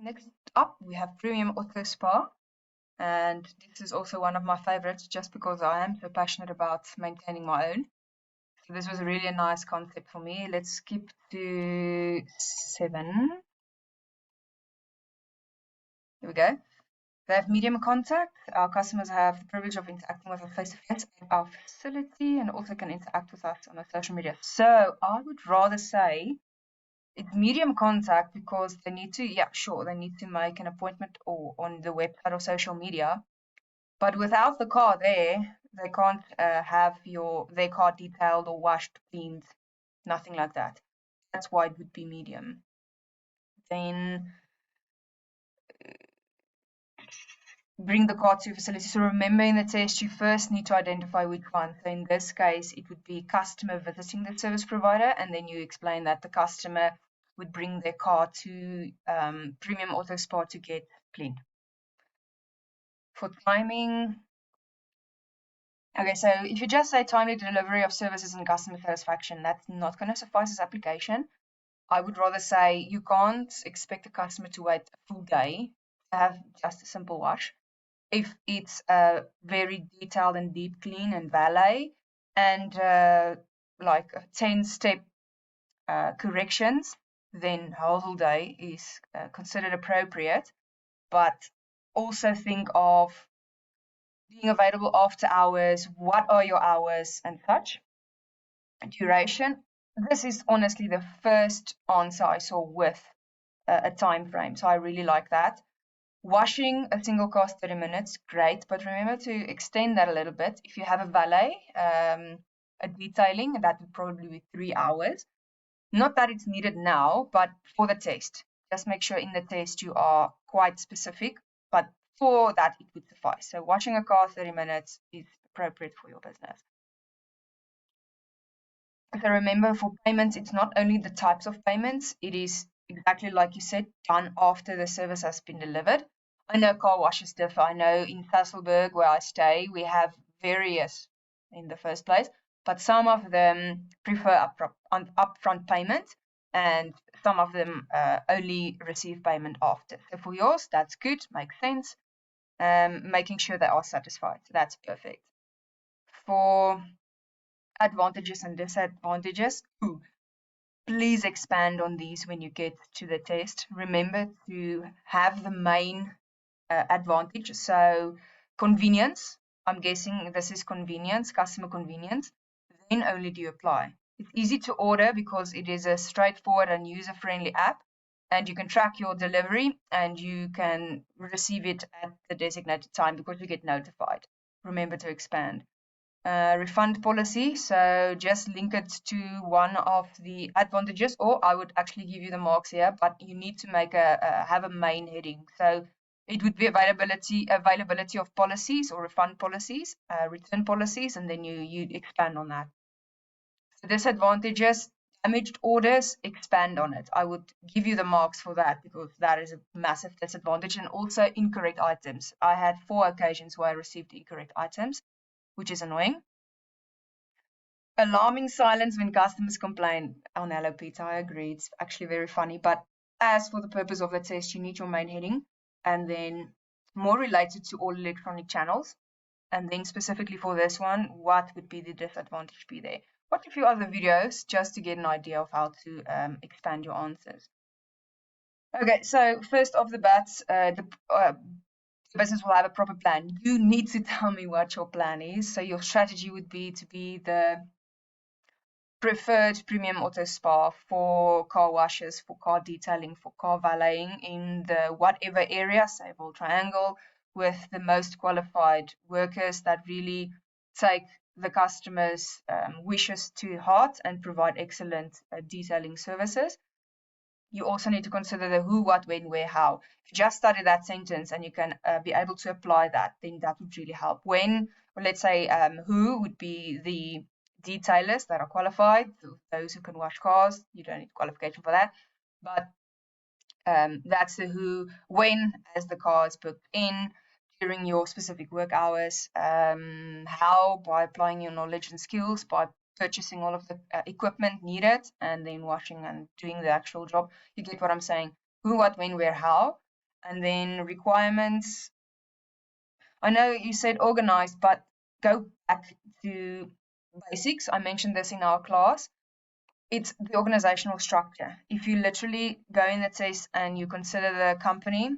Next up, we have Premium Auto Spa, and this is also one of my favorites just because I am so passionate about maintaining my own. So this was really a nice concept for me. Let's skip to 7. Here we go. They have medium contact. Our customers have the privilege of interacting with us face to face at our facility and also can interact with us on our social media. So I would rather say it's medium contact because they need to, yeah, sure, they need to make an appointment or on the website or social media. But without the car there, they can't have their car detailed or washed, cleaned, nothing like that. That's why it would be medium. Then bring the car to your facility. So remember in the test, you first need to identify which one. So in this case, it would be customer visiting the service provider, and then you explain that the customer would bring their car to Premium Auto Spa to get cleaned. For timing, okay, so if you just say timely delivery of services and customer satisfaction, that's not going to suffice as application. I would rather say you can't expect a customer to wait a full day to have just a simple wash. If it's a very detailed and deep clean and valet and like 10-step corrections, then whole day is considered appropriate. But also think of being available after hours, what are your hours and such. Duration. This is honestly the first answer I saw with a time frame, so I really like that. Washing a single car 30 minutes, great, but remember to extend that a little bit. If you have a valet, a detailing, that would probably be 3 hours. Not that it's needed now, but for the test. Just make sure in the test you are quite specific, but for that it would suffice. So washing a car 30 minutes is appropriate for your business. So remember, for payments, it's not only the types of payments, it is exactly like you said, done after the service has been delivered. I know car washes differ. I know in Sasolburg, where I stay, we have various in the first place, but some of them prefer upfront payment, and some of them only receive payment after. So for yours, that's good, makes sense. Making sure they are satisfied. That's perfect. For advantages and disadvantages, please expand on these when you get to the test. Remember to have the main advantage. So convenience, I'm guessing this is convenience, customer convenience, then only do you apply. It's easy to order because it is a straightforward and user-friendly app, and you can track your delivery and you can receive it at the designated time because you get notified. Remember to expand. Refund policy, so just link it to one of the advantages, or I would actually give you the marks here, but you need to make have a main heading. So it would be availability of policies or refund policies, return policies, and then you expand on that. So disadvantages, damaged orders, expand on it. I would give you the marks for that because that is a massive disadvantage, and also incorrect items. I had 4 occasions where I received incorrect items, which is annoying. Alarming silence when customers complain on Hello Pizza. I agree. It's actually very funny. But as for the purpose of the test, you need your main heading and then more related to all electronic channels. And then specifically for this one, what would be the disadvantage be there? Watch a few other videos just to get an idea of how to expand your answers. Okay, so first off the bat, the business will have a proper plan. You need to tell me what your plan is. So your strategy would be to be the preferred Premium Auto Spa for car washes, for car detailing, for car valeting in the whatever area, Sable Triangle, with the most qualified workers that really take the customer's wishes to heart and provide excellent detailing services. You also need to consider the who, what, when, where, how. If you just study that sentence and you can be able to apply that, then that would really help. When, well, let's say who would be the detailers that are qualified, those who can wash cars. You don't need qualification for that, but that's the who. When, as the car is booked in during your specific work hours. How, by applying your knowledge and skills, by purchasing all of the equipment needed and then washing and doing the actual job. You get what I'm saying? Who, what, when, where, how. And then requirements. I know you said organized, but go back to basics. I mentioned this in our class. It's the organizational structure. If you literally go in the test and you consider the company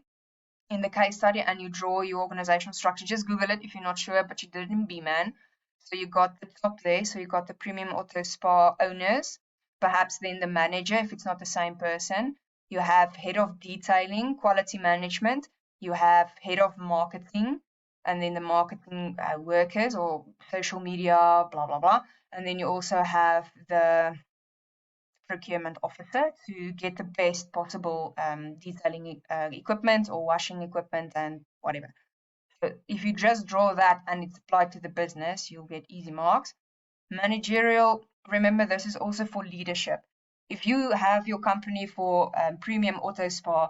in the case study and you draw your organizational structure, just Google it if you're not sure, but you did it in BMAN. So you got the top there. So you got the Premium Auto Spa owners, perhaps then the manager if it's not the same person. You have head of detailing, quality management. You have head of marketing, and then the marketing workers or social media, blah, blah, blah. And then you also have the procurement officer to get the best possible detailing equipment or washing equipment and whatever. So if you just draw that and it's applied to the business, you'll get easy marks. Managerial, remember this is also for leadership. If you have your company for Premium Auto Spa,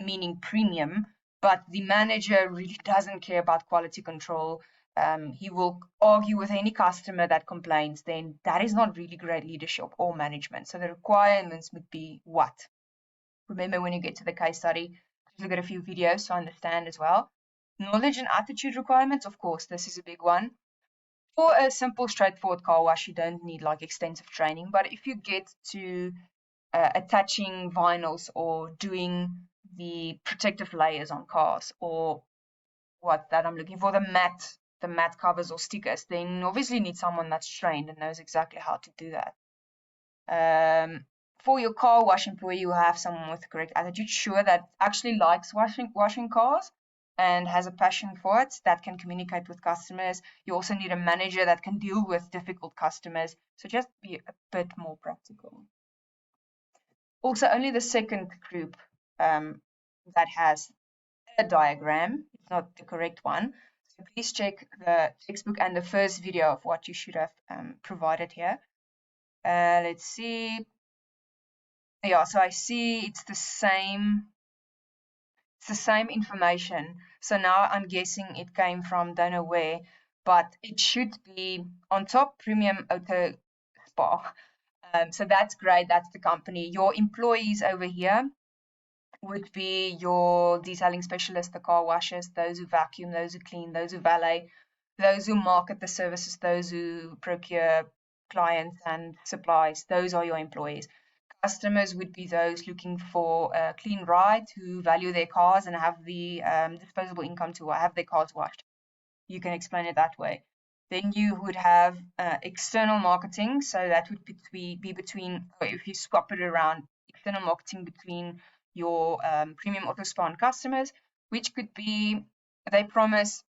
meaning premium, but the manager really doesn't care about quality control, he will argue with any customer that complains, then that is not really great leadership or management. So the requirements would be what? Remember, when you get to the case study, just look at a few videos to understand as well. Knowledge and attitude requirements, of course, this is a big one. For a simple, straightforward car wash, you don't need like extensive training. But if you get to attaching vinyls or doing the protective layers on cars, or what that I'm looking for, the matte covers or stickers, then obviously you need someone that's trained and knows exactly how to do that. For your car wash employee, you have someone with the correct attitude, sure, that actually likes washing cars and has a passion for it, that can communicate with customers. You also need a manager that can deal with difficult customers. So just be a bit more practical. Also, only the second group that has a diagram, it's not the correct one. So please check the textbook and the first video of what you should have provided here. Let's see. Yeah, so I see it's the same information. So now I'm guessing it came from don't know where, but it should be on top, Premium Auto Spa. So that's great. That's the company. Your employees over here would be your detailing specialists, the car washers, those who vacuum, those who clean, those who valet, those who market the services, those who procure clients and supplies. Those are your employees. Customers would be those looking for a clean ride, who value their cars and have the disposable income to have their cars washed. You can explain it that way. Then you would have external marketing. So that would be between, if you swap it around, external marketing between your Premium Auto Spa and customers, which could be, they promise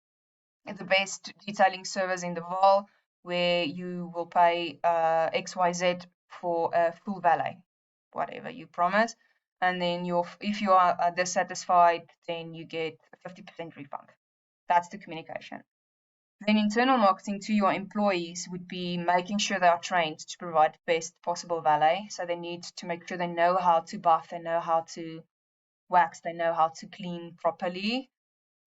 the best detailing service in the Vaal, where you will pay XYZ for a full valet, whatever you promise. And then if you are dissatisfied, then you get a 50% refund. That's the communication. Then internal marketing to your employees would be making sure they are trained to provide the best possible valet. So they need to make sure they know how to buff, they know how to wax, they know how to clean properly.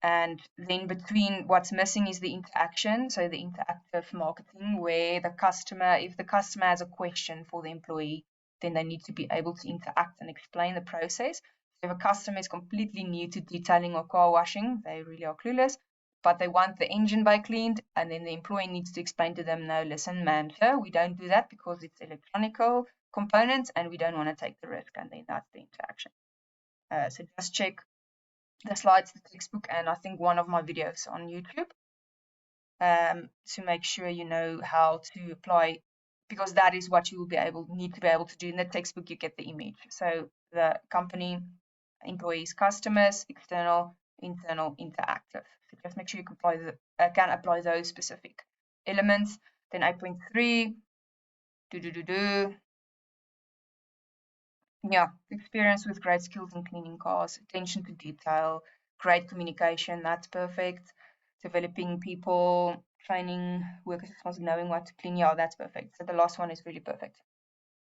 And then between, what's missing is the interaction, so the interactive marketing, where the customer, if the customer has a question for the employee, then they need to be able to interact and explain the process. So if a customer is completely new to detailing or car washing, they really are clueless, but they want the engine bay cleaned, and then the employee needs to explain to them, no, listen, ma'am, sir, we don't do that because it's electronical components and we don't want to take the risk, and then that's the interaction. So just check the slides, the textbook, and I think one of my videos on YouTube to make sure you know how to apply, because that is what you will need to be able to do. In the textbook, you get the image. So the company, employees, customers, external, internal, interactive. So just make sure you can apply those specific elements. Then 8.3, yeah, experience with great skills in cleaning cars, attention to detail, great communication, that's perfect. Developing people, training workers responsible, knowing what to clean, yeah, that's perfect. So the last one is really perfect.